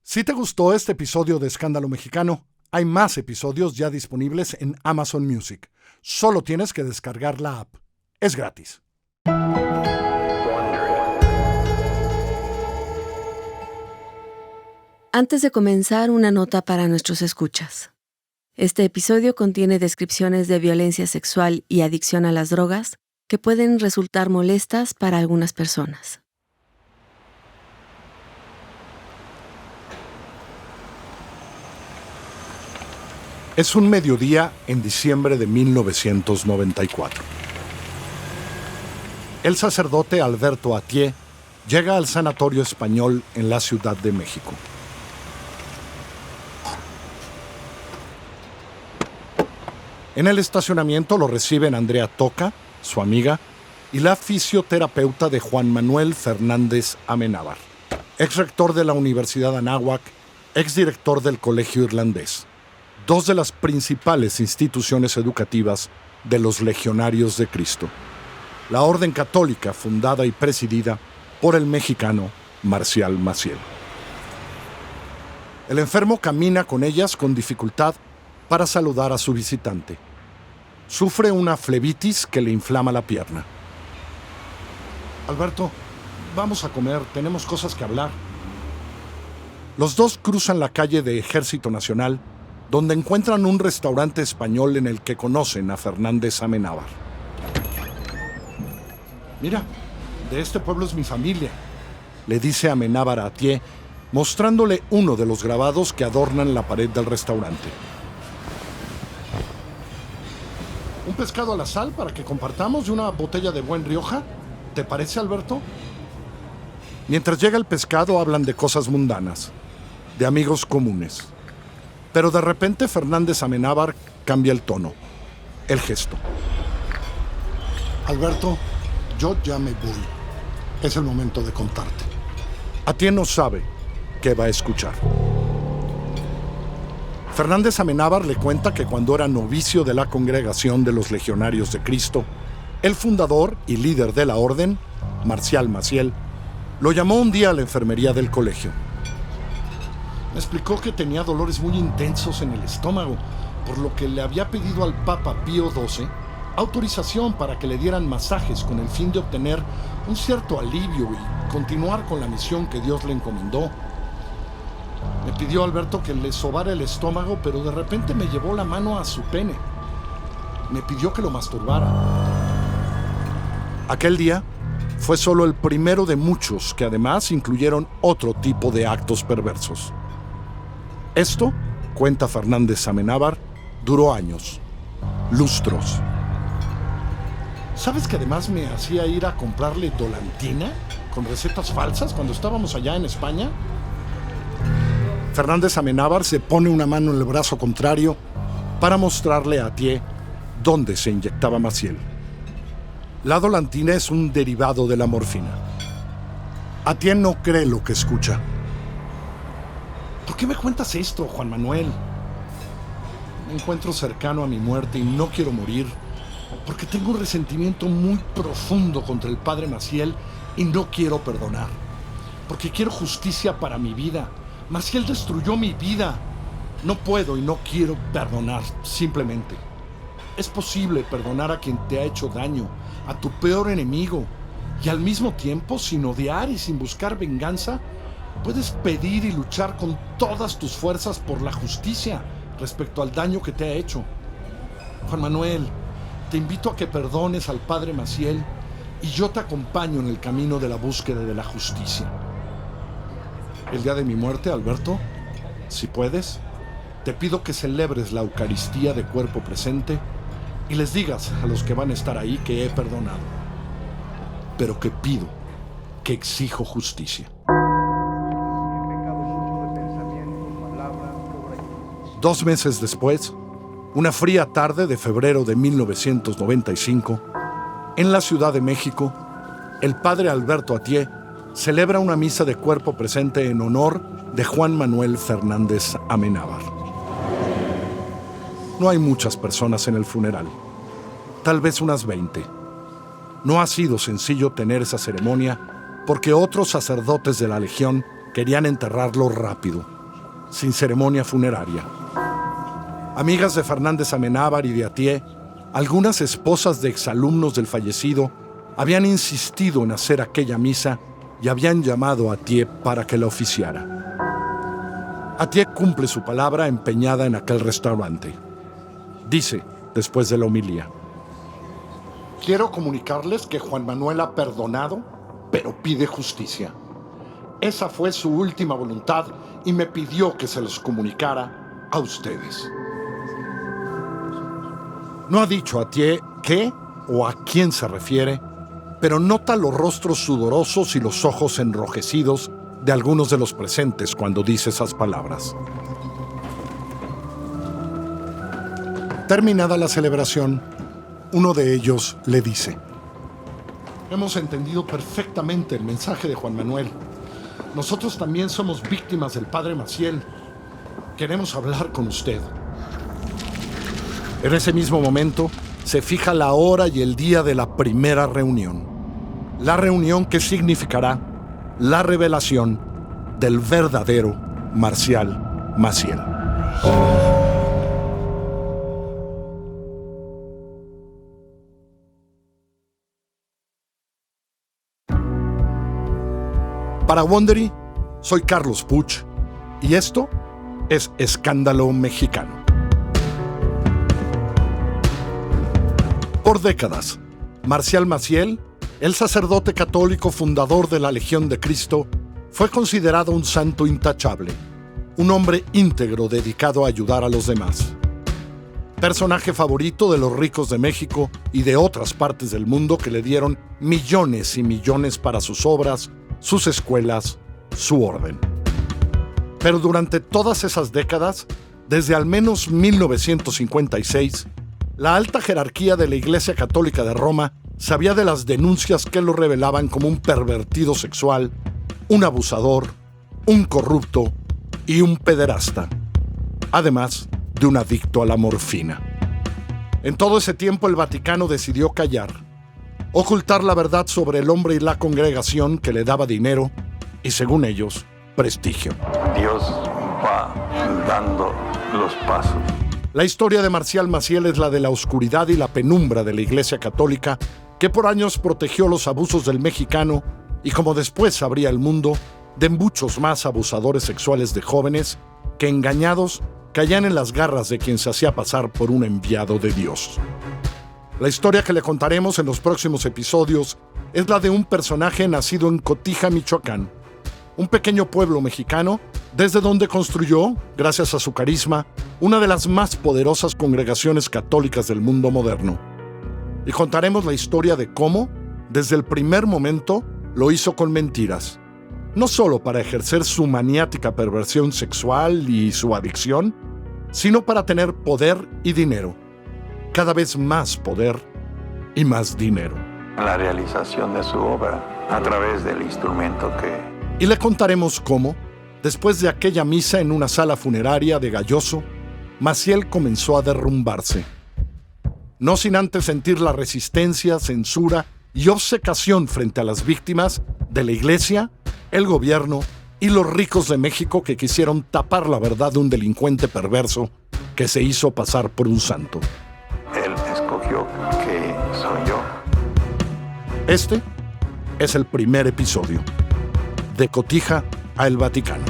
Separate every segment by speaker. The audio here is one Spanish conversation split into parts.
Speaker 1: Si te gustó este episodio de Escándalo Mexicano, hay más episodios ya disponibles en Amazon Music. Solo tienes que descargar la app. Es gratis.
Speaker 2: Antes de comenzar, una nota para nuestros escuchas. Este episodio contiene descripciones de violencia sexual y adicción a las drogas que pueden resultar molestas para algunas personas.
Speaker 1: Es un mediodía en diciembre de 1994. El sacerdote Alberto Atié llega al Sanatorio Español en la Ciudad de México. En el estacionamiento lo reciben Andrea Toca, su amiga, y la fisioterapeuta de Juan Manuel Fernández Amenábar, exrector de la Universidad Anáhuac, exdirector del Colegio Irlandés, dos de las principales instituciones educativas de los Legionarios de Cristo, la orden católica fundada y presidida por el mexicano Marcial Maciel. El enfermo camina con ellas con dificultad para saludar a su visitante. Sufre una flebitis que le inflama la pierna. Alberto, vamos a comer, tenemos cosas que hablar. Los dos cruzan la calle de Ejército Nacional, donde encuentran un restaurante español en el que conocen a Fernández Amenábar. Mira, de este pueblo es mi familia, le dice Amenábar a Atié, mostrándole uno de los grabados que adornan la pared del restaurante. ¿Un pescado a la sal para que compartamos y una botella de buen Rioja? ¿Te parece, Alberto? Mientras llega el pescado hablan de cosas mundanas, de amigos comunes. Pero de repente Fernández Amenábar cambia el tono, el gesto. Alberto, yo ya me voy. Es el momento de contarte. Atié no sabe qué va a escuchar. Fernández Amenábar le cuenta que cuando era novicio de la Congregación de los Legionarios de Cristo, el fundador y líder de la orden, Marcial Maciel, lo llamó un día a la enfermería del colegio. Me explicó que tenía dolores muy intensos en el estómago, por lo que le había pedido al Papa Pío XII autorización para que le dieran masajes con el fin de obtener un cierto alivio y continuar con la misión que Dios le encomendó. Me pidió Alberto que le sobara el estómago, pero de repente me llevó la mano a su pene. Me pidió que lo masturbara. Aquel día fue solo el primero de muchos que además incluyeron otro tipo de actos perversos. Esto, cuenta Fernández Amenábar, duró años, lustros. ¿Sabes que además me hacía ir a comprarle Dolantina con recetas falsas cuando estábamos allá en España? Fernández Amenábar se pone una mano en el brazo contrario para mostrarle a Atié dónde se inyectaba Maciel. La Dolantina es un derivado de la morfina. Atié no cree lo que escucha. ¿Por qué me cuentas esto, Juan Manuel? Me encuentro cercano a mi muerte y no quiero morir porque tengo un resentimiento muy profundo contra el padre Maciel y no quiero perdonar. Porque quiero justicia para mi vida. Maciel destruyó mi vida. No puedo y no quiero perdonar, simplemente. Es posible perdonar a quien te ha hecho daño, a tu peor enemigo, y al mismo tiempo, sin odiar y sin buscar venganza, puedes pedir y luchar con todas tus fuerzas por la justicia respecto al daño que te ha hecho. Juan Manuel, te invito a que perdones al padre Maciel y yo te acompaño en el camino de la búsqueda de la justicia. El día de mi muerte, Alberto, si puedes, te pido que celebres la Eucaristía de cuerpo presente y les digas a los que van a estar ahí que he perdonado, pero que pido, que exijo justicia. 2 meses después, una fría tarde de febrero de 1995, en la Ciudad de México, el padre Alberto Atié celebra una misa de cuerpo presente en honor de Juan Manuel Fernández Amenábar. No hay muchas personas en el funeral, tal vez unas 20. No ha sido sencillo tener esa ceremonia porque otros sacerdotes de la Legión querían enterrarlo rápido, sin ceremonia funeraria. Amigas de Fernández Amenábar y de Atié, algunas esposas de exalumnos del fallecido, habían insistido en hacer aquella misa y habían llamado a Atié para que la oficiara. Atié cumple su palabra empeñada en aquel restaurante. Dice, después de la homilía: quiero comunicarles que Juan Manuel ha perdonado, pero pide justicia. Esa fue su última voluntad y me pidió que se les comunicara a ustedes. No ha dicho a Atié qué o a quién se refiere, pero nota los rostros sudorosos y los ojos enrojecidos de algunos de los presentes cuando dice esas palabras. Terminada la celebración, uno de ellos le dice: hemos entendido perfectamente el mensaje de Juan Manuel. Nosotros también somos víctimas del padre Maciel. Queremos hablar con usted. En ese mismo momento, se fija la hora y el día de la primera reunión. La reunión que significará la revelación del verdadero Marcial Maciel. Para Wondery, soy Carlos Puch y esto es Escándalo Mexicano. Por décadas, Marcial Maciel, el sacerdote católico fundador de la Legión de Cristo, fue considerado un santo intachable, un hombre íntegro dedicado a ayudar a los demás. Personaje favorito de los ricos de México y de otras partes del mundo que le dieron millones y millones para sus obras, sus escuelas, su orden. Pero durante todas esas décadas, desde al menos 1956, la alta jerarquía de la Iglesia Católica de Roma sabía de las denuncias que lo revelaban como un pervertido sexual, un abusador, un corrupto y un pederasta, además de un adicto a la morfina. En todo ese tiempo el Vaticano decidió callar, ocultar la verdad sobre el hombre y la congregación que le daba dinero y, según ellos, prestigio.
Speaker 3: Dios va dando los pasos.
Speaker 1: La historia de Marcial Maciel es la de la oscuridad y la penumbra de la Iglesia Católica, que por años protegió los abusos del mexicano y, como después sabría el mundo, de muchos más abusadores sexuales de jóvenes que, engañados, caían en las garras de quien se hacía pasar por un enviado de Dios. La historia que le contaremos en los próximos episodios es la de un personaje nacido en Cotija, Michoacán, un pequeño pueblo mexicano desde donde construyó, gracias a su carisma, una de las más poderosas congregaciones católicas del mundo moderno. Y contaremos la historia de cómo, desde el primer momento, lo hizo con mentiras, no solo para ejercer su maniática perversión sexual y su adicción, sino para tener poder y dinero, cada vez más poder y más dinero.
Speaker 3: La realización de su obra a través del instrumento que...
Speaker 1: Y le contaremos cómo, después de aquella misa en una sala funeraria de Galloso, Maciel comenzó a derrumbarse. No sin antes sentir la resistencia, censura y obcecación frente a las víctimas de la Iglesia, el gobierno y los ricos de México que quisieron tapar la verdad de un delincuente perverso que se hizo pasar por un santo.
Speaker 3: Él escogió que soy yo.
Speaker 1: Este es el primer episodio. De Cotija a el Vaticano.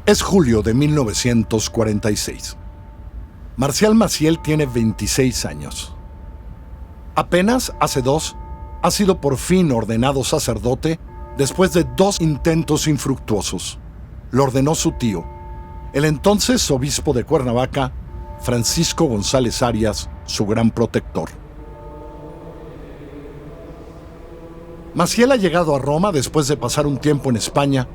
Speaker 1: Es julio de 1946. Marcial Maciel tiene 26 años. Apenas hace 2 ha sido por fin ordenado sacerdote después de 2 intentos infructuosos. Lo ordenó su tío, el entonces obispo de Cuernavaca, Francisco González Arias, su gran protector. Maciel ha llegado a Roma después de pasar un tiempo en España,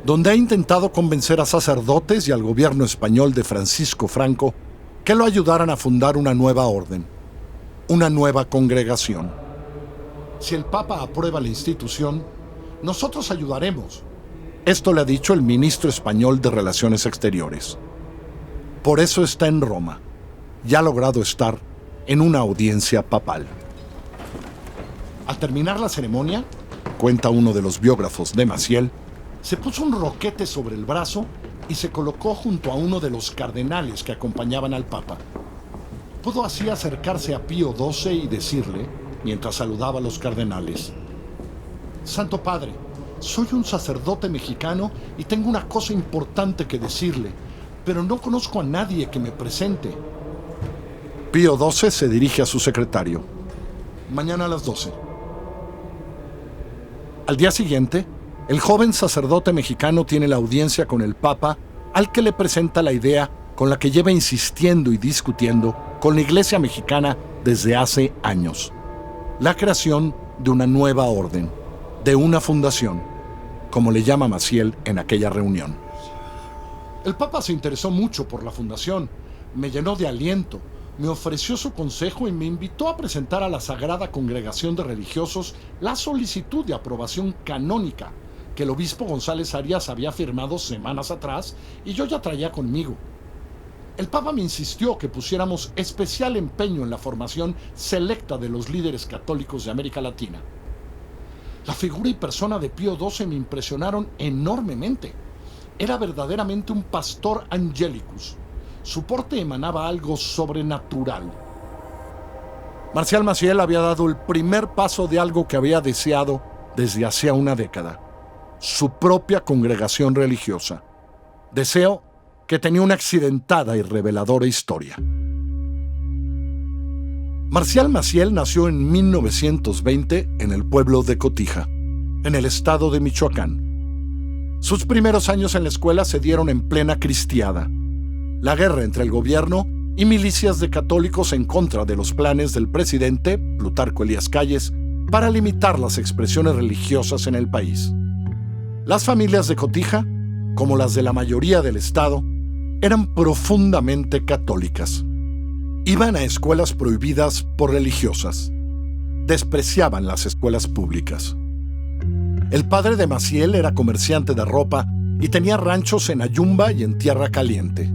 Speaker 1: donde ha intentado convencer a sacerdotes y al gobierno español de Francisco Franco que lo ayudaran a fundar una nueva orden, una nueva congregación. Si el Papa aprueba la institución, nosotros ayudaremos. Esto le ha dicho el ministro español de Relaciones Exteriores. Por eso está en Roma y ha logrado estar en una audiencia papal. Al terminar la ceremonia, cuenta uno de los biógrafos de Maciel, se puso un roquete sobre el brazo y se colocó junto a uno de los cardenales que acompañaban al Papa. Pudo así acercarse a Pío XII y decirle, mientras saludaba a los cardenales: Santo Padre, soy un sacerdote mexicano y tengo una cosa importante que decirle, pero no conozco a nadie que me presente. Pío XII se dirige a su secretario: mañana a las 12. Al día siguiente, el joven sacerdote mexicano tiene la audiencia con el Papa, al que le presenta la idea con la que lleva insistiendo y discutiendo con la Iglesia mexicana desde hace años: la creación de una nueva orden, de una fundación, como le llama Maciel en aquella reunión. El Papa se interesó mucho por la fundación, me llenó de aliento, me ofreció su consejo y me invitó a presentar a la Sagrada Congregación de Religiosos la solicitud de aprobación canónica que el obispo González Arias había firmado semanas atrás y yo ya traía conmigo. El Papa me insistió que pusiéramos especial empeño en la formación selecta de los líderes católicos de América Latina. La figura y persona de Pío XII me impresionaron enormemente. Era verdaderamente un pastor angelicus. Su porte emanaba algo sobrenatural. Marcial Maciel había dado el primer paso de algo que había deseado desde hacía una década: su propia congregación religiosa. Deseo que tenía una accidentada y reveladora historia. Marcial Maciel nació en 1920 en el pueblo de Cotija, en el estado de Michoacán. Sus primeros años en la escuela se dieron en plena cristiada. La guerra entre el gobierno y milicias de católicos en contra de los planes del presidente, Plutarco Elías Calles, para limitar las expresiones religiosas en el país. Las familias de Cotija, como las de la mayoría del estado, eran profundamente católicas. Iban a escuelas prohibidas por religiosas. Despreciaban las escuelas públicas. El padre de Maciel era comerciante de ropa y tenía ranchos en Ayumba y en Tierra Caliente.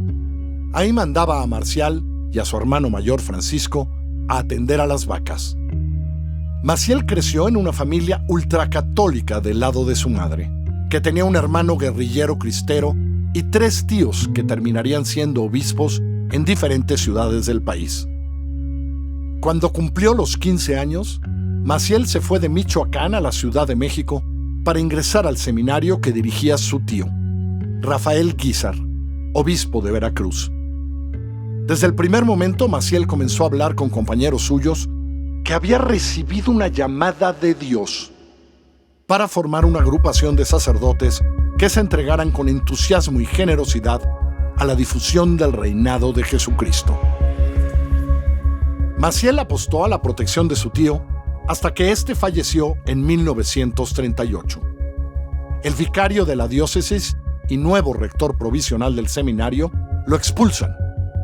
Speaker 1: Ahí mandaba a Marcial y a su hermano mayor Francisco a atender a las vacas. Maciel creció en una familia ultracatólica del lado de su madre, que tenía un hermano guerrillero cristero y 3 tíos que terminarían siendo obispos en diferentes ciudades del país. Cuando cumplió los 15 años, Maciel se fue de Michoacán a la Ciudad de México para ingresar al seminario que dirigía su tío, Rafael Guízar, obispo de Veracruz. Desde el primer momento, Maciel comenzó a hablar con compañeros suyos que había recibido una llamada de Dios para formar una agrupación de sacerdotes que se entregaran con entusiasmo y generosidad a la difusión del reinado de Jesucristo. Maciel apostó a la protección de su tío hasta que éste falleció en 1938. El vicario de la diócesis y nuevo rector provisional del seminario lo expulsan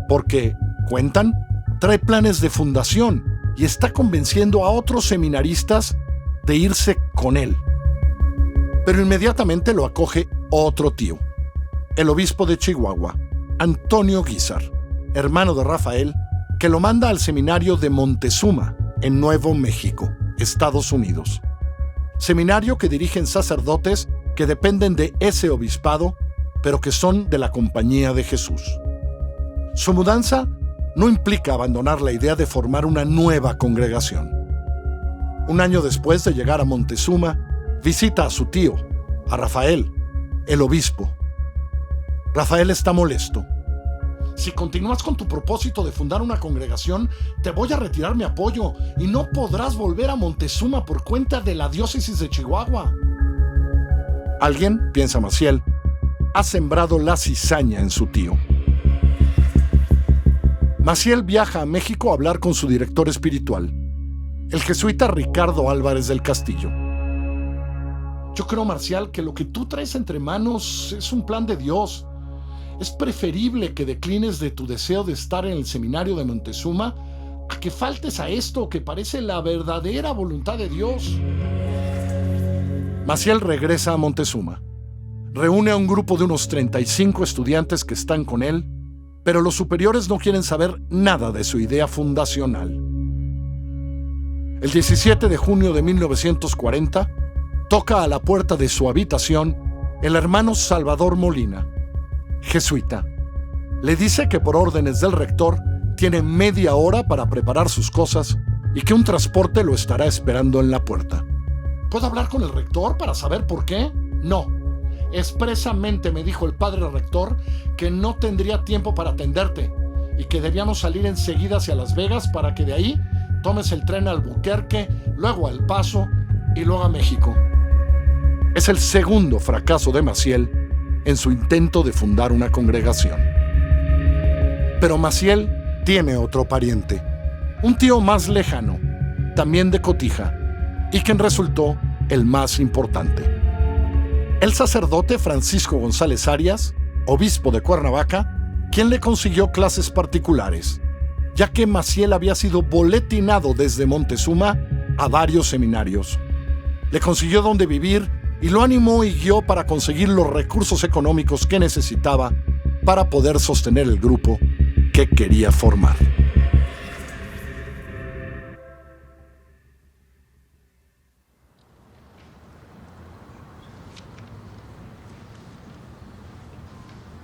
Speaker 1: porque, cuentan, trae planes de fundación y está convenciendo a otros seminaristas de irse con él. Pero inmediatamente lo acoge otro tío, el obispo de Chihuahua, Antonio Guízar, hermano de Rafael, que lo manda al seminario de Montezuma, en Nuevo México, Estados Unidos. Seminario que dirigen sacerdotes que dependen de ese obispado, pero que son de la Compañía de Jesús. Su mudanza no implica abandonar la idea de formar una nueva congregación. Un año después de llegar a Montezuma, visita a su tío, a Rafael, el obispo. Rafael está molesto. Si continúas con tu propósito de fundar una congregación, te voy a retirar mi apoyo y no podrás volver a Montezuma por cuenta de la diócesis de Chihuahua. Alguien, piensa Maciel, ha sembrado la cizaña en su tío. Maciel viaja a México a hablar con su director espiritual, el jesuita Ricardo Álvarez del Castillo. Yo creo, Marcial, que lo que tú traes entre manos es un plan de Dios. Es preferible que declines de tu deseo de estar en el seminario de Montezuma a que faltes a esto que parece la verdadera voluntad de Dios. Maciel regresa a Montezuma. Reúne a un grupo de unos 35 estudiantes que están con él, pero los superiores no quieren saber nada de su idea fundacional. El 17 de junio de 1940, toca a la puerta de su habitación el hermano Salvador Molina, jesuita. Le dice que por órdenes del rector tiene media hora para preparar sus cosas y que un transporte lo estará esperando en la puerta. ¿Puedo hablar con el rector para saber por qué? No. Expresamente me dijo el padre rector que no tendría tiempo para atenderte y que debíamos salir enseguida hacia Las Vegas para que de ahí tomes el tren a Albuquerque, luego a El Paso y luego a México. Es el segundo fracaso de Maciel en su intento de fundar una congregación. Pero Maciel tiene otro pariente, un tío más lejano, también de Cotija, y quien resultó el más importante. El sacerdote Francisco González Arias, obispo de Cuernavaca, quien le consiguió clases particulares, ya que Maciel había sido boletinado desde Montezuma a varios seminarios. Le consiguió donde vivir y lo animó y guió para conseguir los recursos económicos que necesitaba para poder sostener el grupo que quería formar.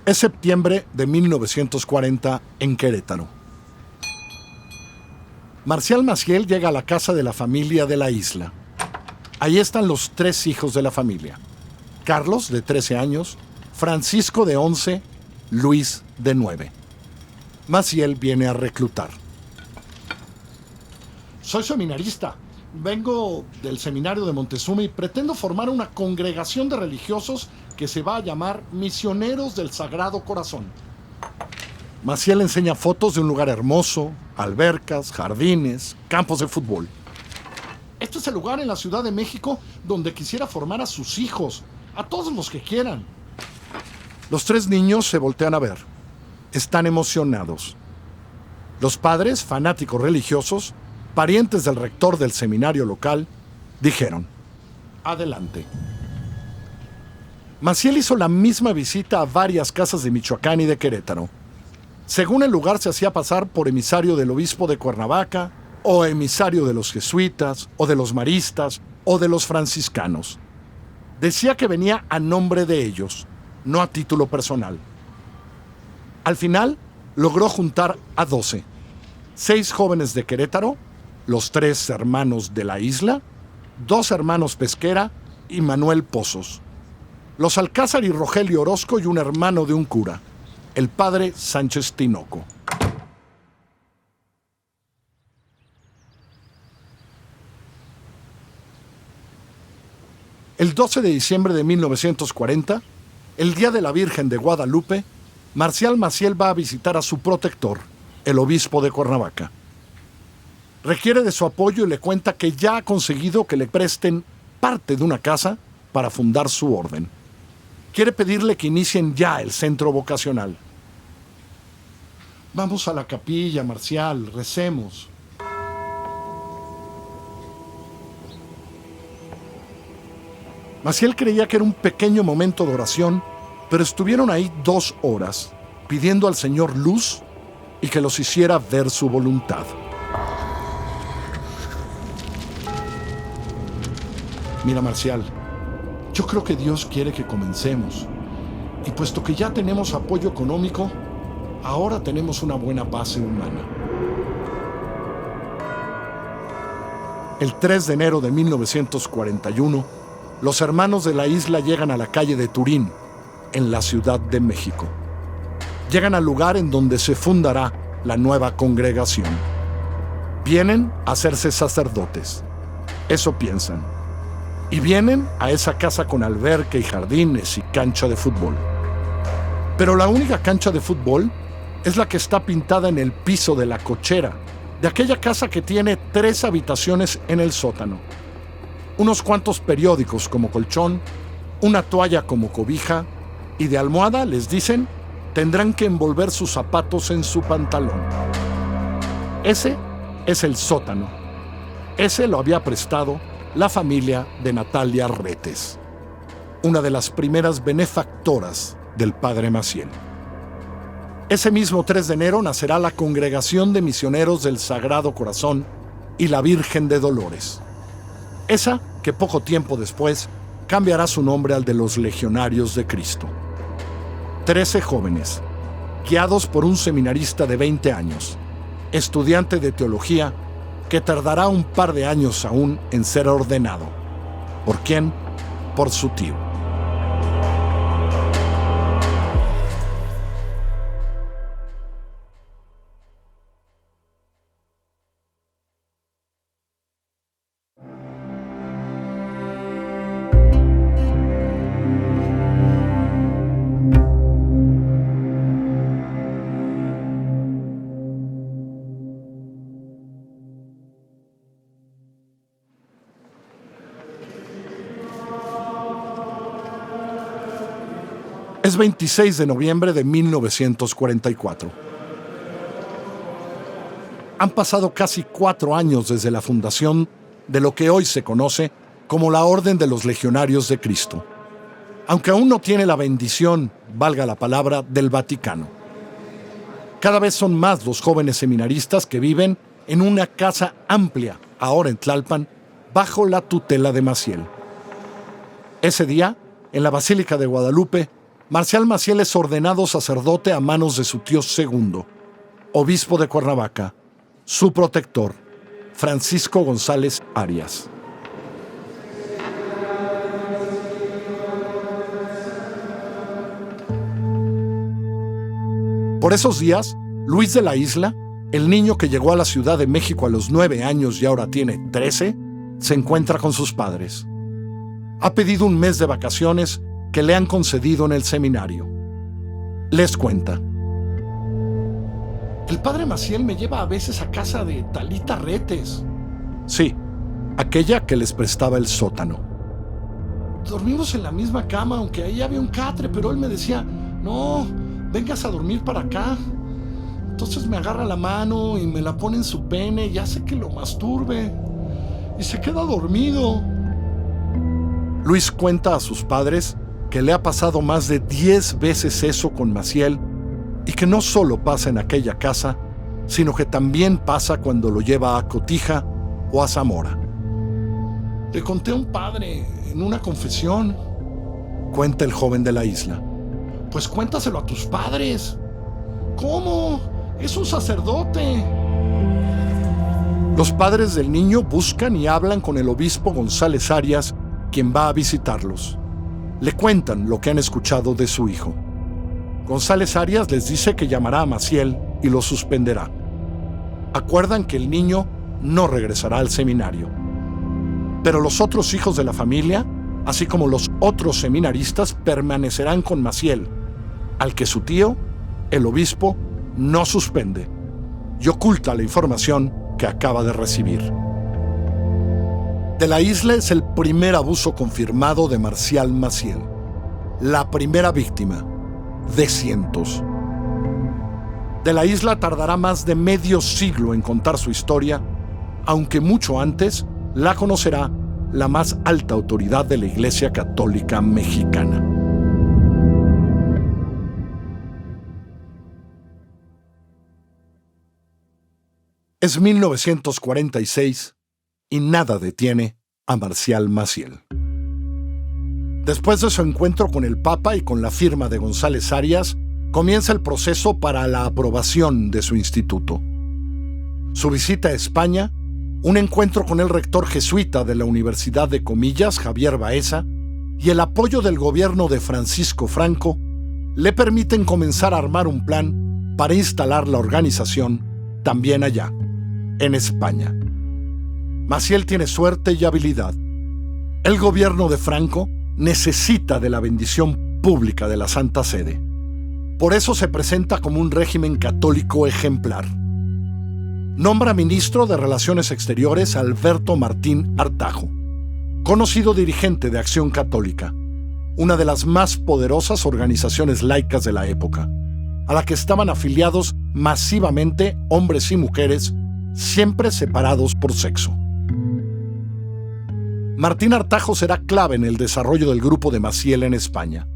Speaker 1: Es septiembre de 1940 en Querétaro. Marcial Maciel llega a la casa de la familia de la isla. Ahí están los 3 hijos de la familia: Carlos, de 13 años, Francisco, de 11, Luis, de 9. Maciel viene a reclutar. Soy seminarista. Vengo del seminario de Montezuma y pretendo formar una congregación de religiosos que se va a llamar Misioneros del Sagrado Corazón. Maciel enseña fotos de un lugar hermoso, albercas, jardines, campos de fútbol. Este es el lugar en la Ciudad de México donde quisiera formar a sus hijos, a todos los que quieran. Los 3 niños se voltean a ver. Están emocionados. Los padres, fanáticos religiosos, parientes del rector del seminario local, dijeron: adelante. Maciel hizo la misma visita a varias casas de Michoacán y de Querétaro. Según el lugar, se hacía pasar por emisario del obispo de Cuernavaca, o emisario de los jesuitas, o de los maristas, o de los franciscanos. Decía que venía a nombre de ellos, no a título personal. Al final, logró juntar a 12. 6 jóvenes de Querétaro, los 3 hermanos de la isla, 2 hermanos Pesquera y Manuel Pozos, los Alcázar y Rogelio Orozco y un hermano de un cura, el padre Sánchez Tinoco. El 12 de diciembre de 1940, el Día de la Virgen de Guadalupe, Marcial Maciel va a visitar a su protector, el obispo de Cuernavaca. Requiere de su apoyo y le cuenta que ya ha conseguido que le presten parte de una casa para fundar su orden. Quiere pedirle que inicien ya el centro vocacional. Vamos a la capilla, Marcial, recemos. Maciel creía que era un pequeño momento de oración, pero estuvieron ahí 2 horas, pidiendo al Señor luz y que los hiciera ver su voluntad. Mira, Marcial, yo creo que Dios quiere que comencemos. Y puesto que ya tenemos apoyo económico, ahora tenemos una buena base humana. El 3 de enero de 1941, los hermanos de la isla llegan a la calle de Turín, en la Ciudad de México. Llegan al lugar en donde se fundará la nueva congregación. Vienen a hacerse sacerdotes. Eso piensan. Y vienen a esa casa con alberca y jardines y cancha de fútbol. Pero la única cancha de fútbol es la que está pintada en el piso de la cochera, de aquella casa que tiene 3 habitaciones en el sótano. Unos cuantos periódicos como colchón, una toalla como cobija, y de almohada, les dicen, tendrán que envolver sus zapatos en su pantalón. Ese es el sótano. Ese lo había prestado la familia de Natalia Retes, una de las primeras benefactoras del padre Maciel. Ese mismo 3 de enero nacerá la Congregación de Misioneros del Sagrado Corazón y la Virgen de Dolores. Esa que poco tiempo después cambiará su nombre al de los Legionarios de Cristo. 13 jóvenes, guiados por un seminarista de 20 años, estudiante de teología, que tardará un par de años aún en ser ordenado. ¿Por quién? Por su tío. Es 26 de noviembre de 1944. Han pasado casi 4 años desde la fundación de lo que hoy se conoce como la Orden de los Legionarios de Cristo, aunque aún no tiene la bendición, valga la palabra, del Vaticano. Cada vez son más los jóvenes seminaristas que viven en una casa amplia, ahora en Tlalpan, bajo la tutela de Maciel. Ese día, en la Basílica de Guadalupe, Marcial Maciel es ordenado sacerdote a manos de su tío segundo, obispo de Cuernavaca, su protector, Francisco González Arias. Por esos días, Luis de la Isla, el niño que llegó a la Ciudad de México a los 9 años y ahora tiene 13, se encuentra con sus padres. Ha pedido un mes de vacaciones que le han concedido en el seminario. Les cuenta: el padre Maciel me lleva a veces a casa de Talita Retes. Sí, aquella que les prestaba el sótano. Dormimos en la misma cama, aunque ahí había un catre, pero él me decía: no, vengas a dormir para acá. Entonces me agarra la mano y me la pone en su pene y hace que lo masturbe. Y se queda dormido. Luis cuenta a sus padres que le ha pasado más de 10 veces eso con Maciel y que no solo pasa en aquella casa, sino que también pasa cuando lo lleva a Cotija o a Zamora. Le conté a un padre en una confesión, cuenta el joven de la isla. Pues cuéntaselo a tus padres. ¿Cómo? Es un sacerdote. Los padres del niño buscan y hablan con el obispo González Arias, quien va a visitarlos. Le cuentan lo que han escuchado de su hijo. González Arias les dice que llamará a Maciel y lo suspenderá. Acuerdan que el niño no regresará al seminario. Pero los otros hijos de la familia, así como los otros seminaristas, permanecerán con Maciel, al que su tío, el obispo, no suspende y oculta la información que acaba de recibir. De la Isla es el primer abuso confirmado de Marcial Maciel, la primera víctima de cientos. De la Isla tardará más de medio siglo en contar su historia, aunque mucho antes la conocerá la más alta autoridad de la Iglesia Católica Mexicana. Es 1946 y nada detiene a Marcial Maciel. Después de su encuentro con el Papa y con la firma de González Arias, comienza el proceso para la aprobación de su instituto. Su visita a España, un encuentro con el rector jesuita de la Universidad de Comillas, Javier Baeza, y el apoyo del gobierno de Francisco Franco, le permiten comenzar a armar un plan para instalar la organización también allá, en España. Maciel tiene suerte y habilidad. El gobierno de Franco necesita de la bendición pública de la Santa Sede. Por eso se presenta como un régimen católico ejemplar. Nombra ministro de Relaciones Exteriores a Alberto Martín Artajo, conocido dirigente de Acción Católica, una de las más poderosas organizaciones laicas de la época, a la que estaban afiliados masivamente hombres y mujeres, siempre separados por sexo. Martín Artajo será clave en el desarrollo del grupo de Maciel en España.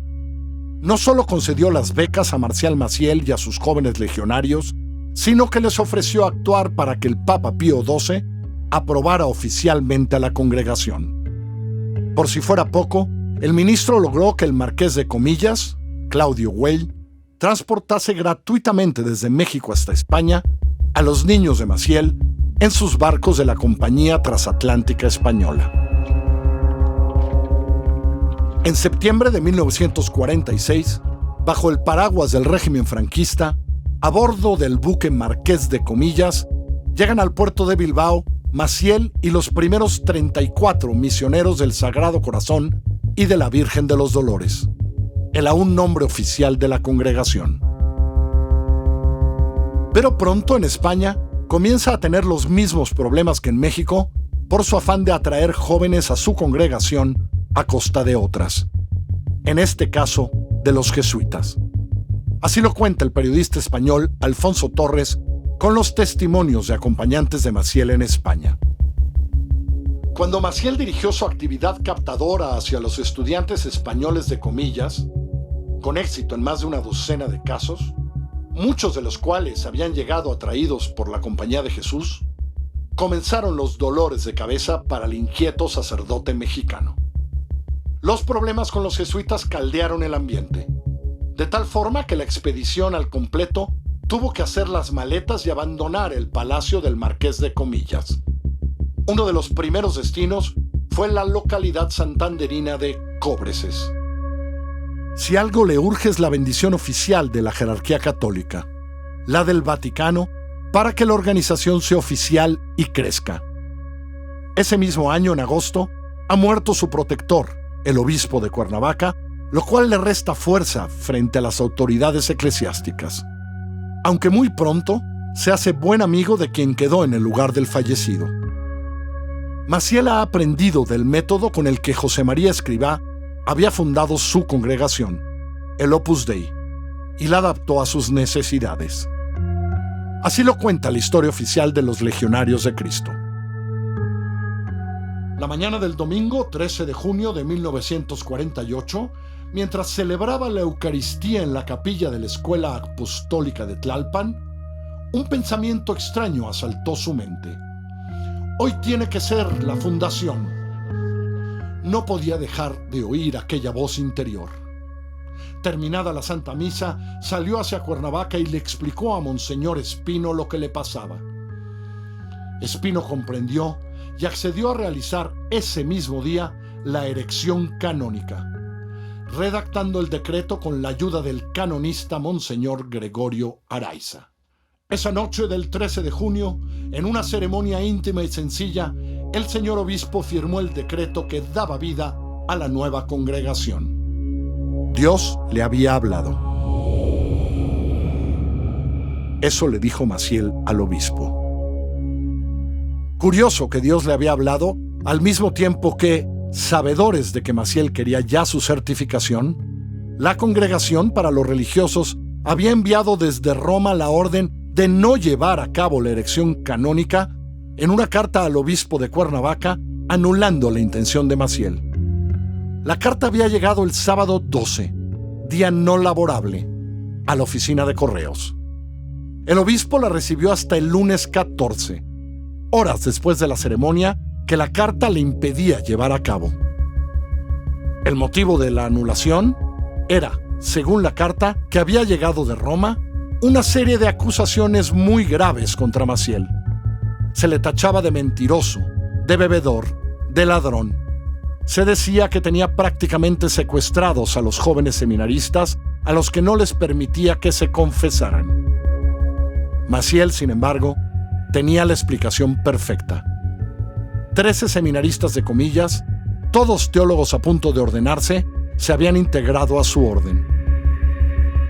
Speaker 1: no solo concedió las becas a Marcial Maciel y a sus jóvenes legionarios, sino que les ofreció actuar para que el Papa Pío XII aprobara oficialmente a la congregación. Por si fuera poco, el ministro logró que el marqués de Comillas, Claudio Güell, transportase gratuitamente desde México hasta España a los niños de Maciel en sus barcos de la Compañía Transatlántica Española. En septiembre de 1946, bajo el paraguas del régimen franquista, a bordo del buque Marqués de Comillas, llegan al puerto de Bilbao Maciel y los primeros 34 misioneros del Sagrado Corazón y de la Virgen de los Dolores, el aún nombre oficial de la congregación. Pero pronto en España comienza a tener los mismos problemas que en México por su afán de atraer jóvenes a su congregación a costa de otras, en este caso de los jesuitas. Así lo cuenta el periodista español Alfonso Torres con los testimonios de acompañantes de Maciel en España. Cuando Maciel dirigió su actividad captadora hacia los estudiantes españoles de Comillas, con éxito en más de una docena de casos, muchos de los cuales habían llegado atraídos por la Compañía de Jesús, comenzaron los dolores de cabeza para el inquieto sacerdote mexicano. Los problemas con los jesuitas caldearon el ambiente, de tal forma que la expedición al completo tuvo que hacer las maletas y abandonar el palacio del Marqués de Comillas. Uno de los primeros destinos fue la localidad santanderina de Cobreses. Si algo le urge es la bendición oficial de la jerarquía católica, la del Vaticano, para que la organización sea oficial y crezca. Ese mismo año, en agosto, ha muerto su protector, el obispo de Cuernavaca, lo cual le resta fuerza frente a las autoridades eclesiásticas. Aunque muy pronto se hace buen amigo de quien quedó en el lugar del fallecido. Maciel ha aprendido del método con el que José María Escrivá había fundado su congregación, el Opus Dei, y la adaptó a sus necesidades. Así lo cuenta la historia oficial de los Legionarios de Cristo. La mañana del domingo 13 de junio de 1948, mientras celebraba la Eucaristía en la capilla de la Escuela Apostólica de Tlalpan, un pensamiento extraño asaltó su mente. Hoy tiene que ser la fundación. No podía dejar de oír aquella voz interior. Terminada la Santa Misa, salió hacia Cuernavaca y le explicó a Monseñor Espino lo que le pasaba. Espino comprendió y accedió a realizar ese mismo día la erección canónica, redactando el decreto con la ayuda del canonista Monseñor Gregorio Araiza. Esa noche del 13 de junio, en una ceremonia íntima y sencilla, el señor obispo firmó el decreto que daba vida a la nueva congregación. Dios le había hablado. Eso le dijo Maciel al obispo. Curioso que Dios le había hablado al mismo tiempo que, sabedores de que Maciel quería ya su certificación, la Congregación para los Religiosos había enviado desde Roma la orden de no llevar a cabo la erección canónica en una carta al obispo de Cuernavaca anulando la intención de Maciel. La carta había llegado el sábado 12, día no laborable, a la oficina de correos. El obispo la recibió hasta el lunes 14, horas después de la ceremonia que la carta le impedía llevar a cabo. El motivo de la anulación era, según la carta que había llegado de Roma, una serie de acusaciones muy graves contra Maciel. Se le tachaba de mentiroso, de bebedor, de ladrón. Se decía que tenía prácticamente secuestrados a los jóvenes seminaristas a los que no les permitía que se confesaran. Maciel, sin embargo, tenía la explicación perfecta. 13 seminaristas de Comillas, todos teólogos a punto de ordenarse, se habían integrado a su orden.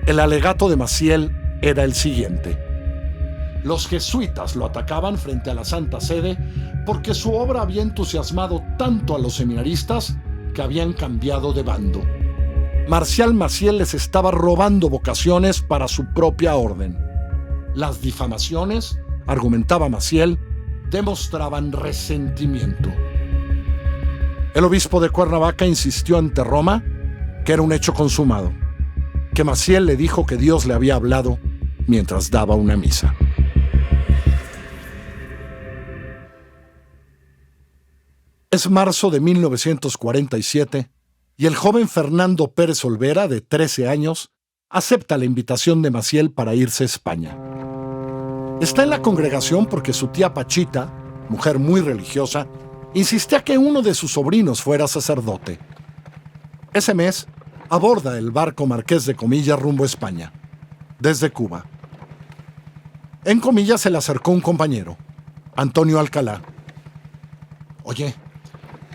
Speaker 1: El alegato de Maciel era el siguiente. Los jesuitas lo atacaban frente a la Santa Sede porque su obra había entusiasmado tanto a los seminaristas que habían cambiado de bando. Marcial Maciel les estaba robando vocaciones para su propia orden. Las difamaciones, argumentaba Maciel, demostraban resentimiento. El obispo de Cuernavaca insistió ante Roma que era un hecho consumado. que Maciel le dijo que Dios le había hablado mientras daba una misa. Es marzo de 1947 y el joven Fernando Pérez Olvera, de 13 años, acepta la invitación de Maciel para irse a España. Está en la congregación porque su tía Pachita, mujer muy religiosa, insistía que uno de sus sobrinos fuera sacerdote. Ese mes, aborda el barco Marqués de Comillas rumbo a España, desde Cuba. En Comillas se le acercó un compañero, Antonio Alcalá. Oye,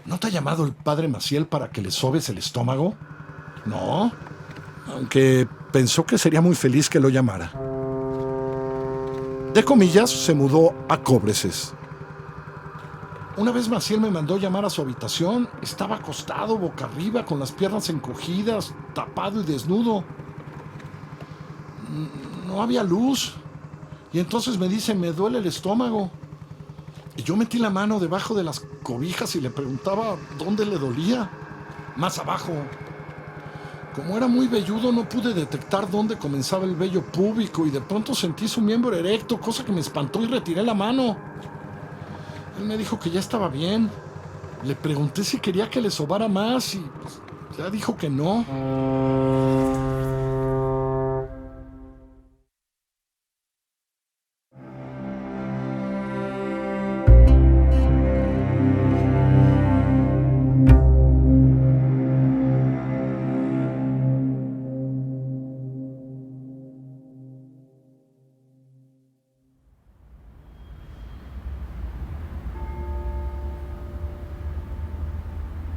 Speaker 1: ¿no te ha llamado el padre Maciel para que le sobes el estómago? No, aunque pensó que sería muy feliz que lo llamara. De Comillas se mudó a Cobreses. Una vez Maciel me mandó llamar a su habitación. Estaba acostado boca arriba, con las piernas encogidas, tapado y desnudo. No había luz. Y entonces me dice, me duele el estómago. Y yo metí la mano debajo de las cobijas y le preguntaba dónde le dolía. Más abajo. Como era muy velludo, no pude detectar dónde comenzaba el vello púbico y de pronto sentí su miembro erecto, cosa que me espantó y retiré la mano. Él me dijo que ya estaba bien. Le pregunté si quería que le sobara más y pues, ya dijo que no.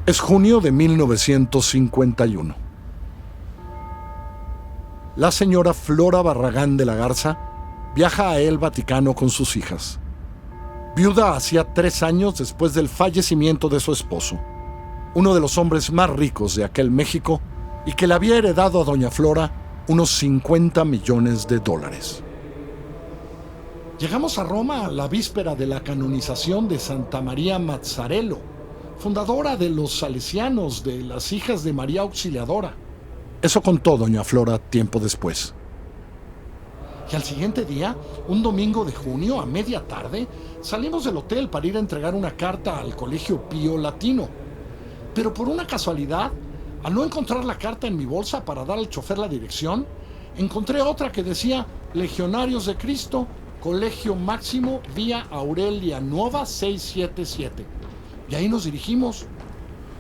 Speaker 1: Es junio de 1951. La señora Flora Barragán de la Garza viaja a el Vaticano con sus hijas. Viuda hacía 3 años después del fallecimiento de su esposo, uno de los hombres más ricos de aquel México y que le había heredado a doña Flora unos 50 millones de dólares. Llegamos a Roma a la víspera de la canonización de Santa María Mazzarello, fundadora de los salesianos, de las hijas de María Auxiliadora. Eso contó doña Flora tiempo después. Y al siguiente día, un domingo de junio, a media tarde, salimos del hotel para ir a entregar una carta al Colegio Pío Latino. Pero por una casualidad, al no encontrar la carta en mi bolsa para dar al chofer la dirección, encontré otra que decía Legionarios de Cristo, Colegio Máximo, Vía Aurelia Nuova 677. Y ahí nos dirigimos.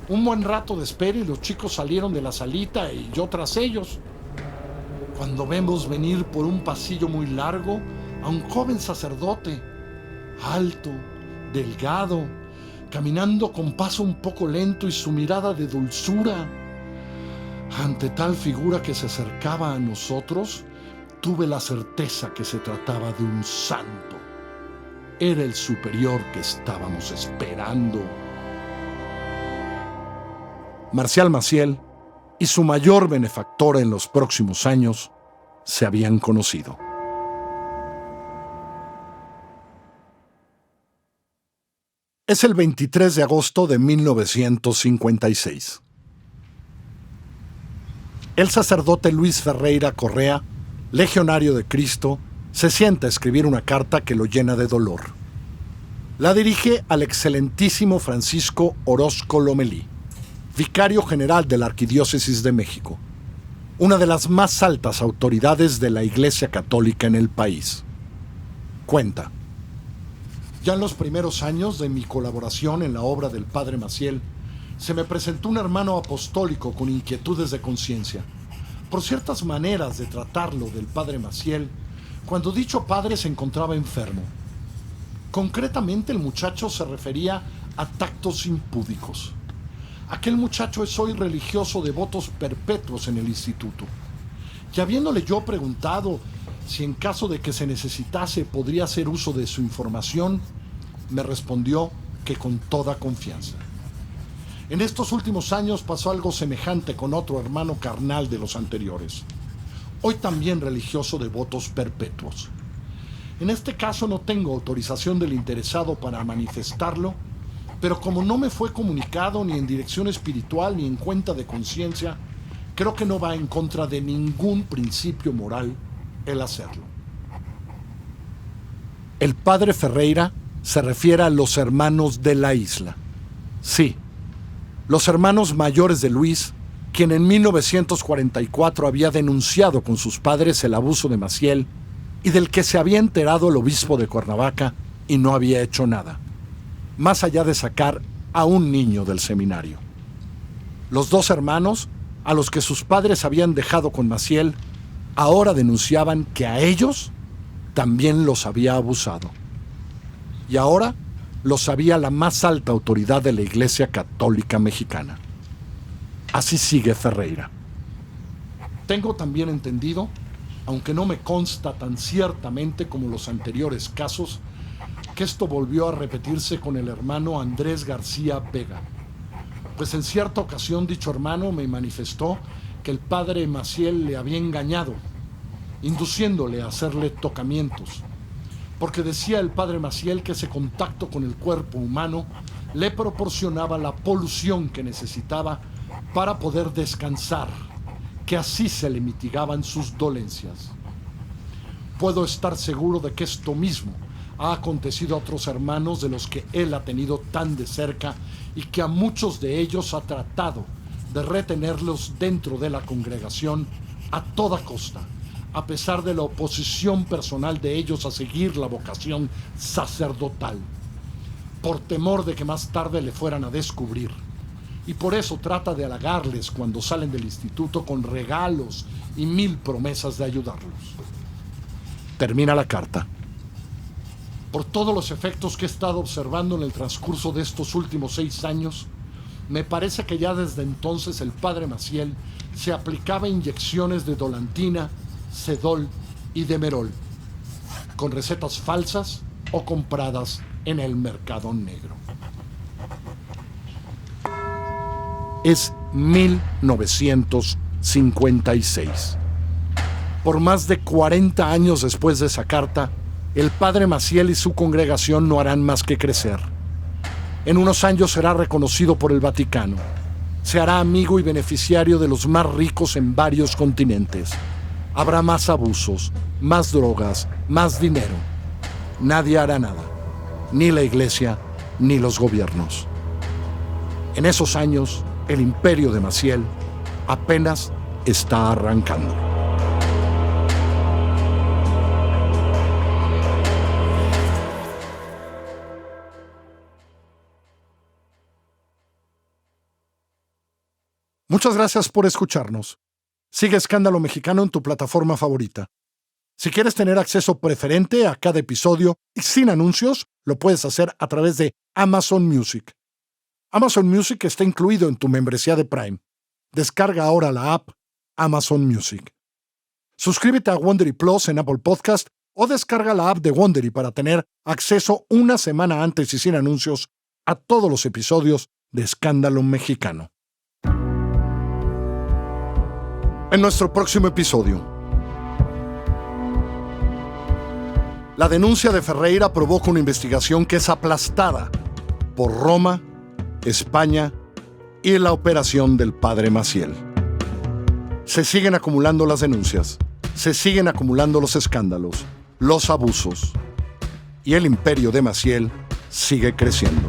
Speaker 1: Un buen rato de espera y los chicos salieron de la salita y yo tras ellos. Cuando vemos venir por un pasillo muy largo a un joven sacerdote, alto, delgado, caminando con paso un poco lento y su mirada de dulzura. Ante tal figura que se acercaba a nosotros, tuve la certeza que se trataba de un santo. Era el superior que estábamos esperando. Marcial Maciel y su mayor benefactor en los próximos años se habían conocido. Es el 23 de agosto de 1956. El sacerdote Luis Ferreira Correa, legionario de Cristo, se sienta a escribir una carta que lo llena de dolor. La dirige al excelentísimo Francisco Orozco Lomelí, vicario general de la Arquidiócesis de México, una de las más altas autoridades de la Iglesia Católica en el país. Cuenta: ya en los primeros años de mi colaboración en la obra del Padre Maciel, se me presentó un hermano apostólico con inquietudes de conciencia por ciertas maneras de tratarlo del Padre Maciel cuando dicho padre se encontraba enfermo. Concretamente, el muchacho se refería a tactos impúdicos. Aquel muchacho es hoy religioso de votos perpetuos en el instituto. Y habiéndole yo preguntado si en caso de que se necesitase podría hacer uso de su información, me respondió que con toda confianza. En estos últimos años pasó algo semejante con otro hermano carnal de los anteriores, hoy también religioso de votos perpetuos. En este caso no tengo autorización del interesado para manifestarlo, pero como no me fue comunicado ni en dirección espiritual ni en cuenta de conciencia, creo que no va en contra de ningún principio moral el hacerlo. El padre Ferreira se refiere a los hermanos de la isla. Sí, los hermanos mayores de Luis, quien en 1944 había denunciado con sus padres el abuso de Maciel y del que se había enterado el obispo de Cuernavaca y no había hecho nada, más allá de sacar a un niño del seminario. Los dos hermanos, a los que sus padres habían dejado con Maciel, ahora denunciaban que a ellos también los había abusado. Y ahora lo sabía la más alta autoridad de la Iglesia Católica Mexicana. Así sigue Ferreira. Tengo también entendido, aunque no me consta tan ciertamente como los anteriores casos, que esto volvió a repetirse con el hermano Andrés García Vega. Pues en cierta ocasión dicho hermano me manifestó que el padre Maciel le había engañado, induciéndole a hacerle tocamientos, porque decía el padre Maciel que ese contacto con el cuerpo humano le proporcionaba la polución que necesitaba para poder descansar, que así se le mitigaban sus dolencias. Puedo estar seguro de que esto mismo ha acontecido a otros hermanos de los que él ha tenido tan de cerca y que a muchos de ellos ha tratado de retenerlos dentro de la congregación a toda costa, a pesar de la oposición personal de ellos a seguir la vocación sacerdotal, por temor de que más tarde le fueran a descubrir. Y por eso trata de halagarles cuando salen del instituto con regalos y 1000 promesas de ayudarlos. Termina la carta. Por todos los efectos que he estado observando en el transcurso de estos últimos 6 años, me parece que ya desde entonces el padre Maciel se aplicaba inyecciones de dolantina, sedol y demerol, con recetas falsas o compradas en el mercado negro. Es 1956. Por más de 40 años después de esa carta, el padre Maciel y su congregación no harán más que crecer. En unos años será reconocido por el Vaticano. Se hará amigo y beneficiario de los más ricos en varios continentes. Habrá más abusos, más drogas, más dinero. Nadie hará nada, ni la Iglesia, ni los gobiernos. En esos años, el imperio de Maciel apenas está arrancando. Muchas gracias por escucharnos. Sigue Escándalo Mexicano en tu plataforma favorita. Si quieres tener acceso preferente a cada episodio y sin anuncios, lo puedes hacer a través de Amazon Music. Amazon Music está incluido en tu membresía de Prime. Descarga ahora la app Amazon Music. Suscríbete a Wondery Plus en Apple Podcast o descarga la app de Wondery para tener acceso una semana antes y sin anuncios a todos los episodios de Escándalo Mexicano. En nuestro próximo episodio, la denuncia de Ferreira provoca una investigación que es aplastada por Roma, España y la operación del padre Maciel. Se siguen acumulando las denuncias, se siguen acumulando los escándalos, los abusos, y el imperio de Maciel sigue creciendo.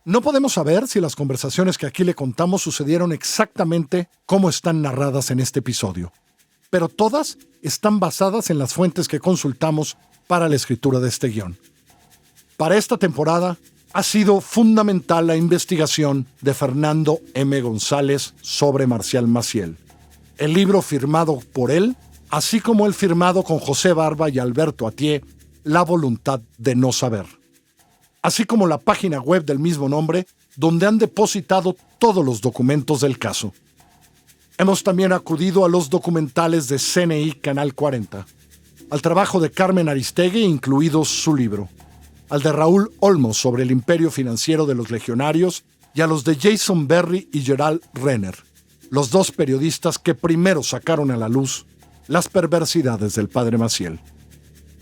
Speaker 1: No podemos saber si las conversaciones que aquí le contamos sucedieron exactamente como están narradas en este episodio, pero todas están basadas en las fuentes que consultamos para la escritura de este guión. Para esta temporada ha sido fundamental la investigación de Fernando M. González sobre Marcial Maciel, el libro firmado por él, así como el firmado con José Barba y Alberto Atié, La voluntad de no saber, así como la página web del mismo nombre, donde han depositado todos los documentos del caso. Hemos también acudido a los documentales de CNI Canal 40, al trabajo de Carmen Aristegui, incluido su libro, al de Raúl Olmos sobre el imperio financiero de los legionarios y a los de Jason Berry y Gerald Renner, los dos periodistas que primero sacaron a la luz las perversidades del padre Maciel.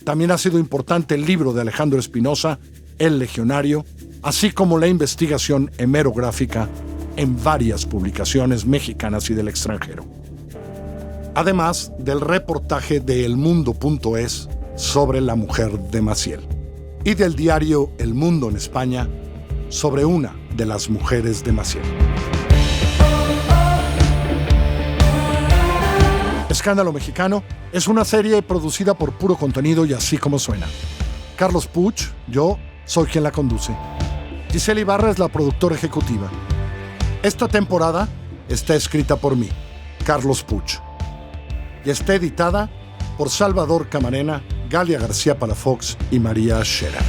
Speaker 1: También ha sido importante el libro de Alejandro Espinosa, El Legionario, así como la investigación hemerográfica en varias publicaciones mexicanas y del extranjero. Además del reportaje de elmundo.es sobre la mujer de Maciel y del diario El Mundo en España sobre una de las mujeres de Maciel. Escándalo Mexicano es una serie producida por Puro Contenido y Así Como Suena. Carlos Puch, yo, soy quien la conduce. Giselle Ibarra es la productora ejecutiva. Esta temporada está escrita por mí, Carlos Puch, y está editada por Salvador Camarena, Galia García Palafox y María Scherer.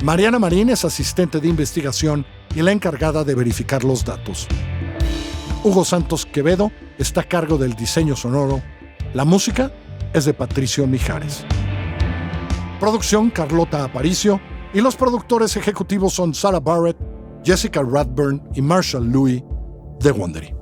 Speaker 1: Mariana Marín es asistente de investigación y la encargada de verificar los datos. Hugo Santos Quevedo está a cargo del diseño sonoro. La música es de Patricio Mijares. Producción Carlota Aparicio y los productores ejecutivos son Sarah Barrett, Jessica Radburn y Marshall Louis de Wondery.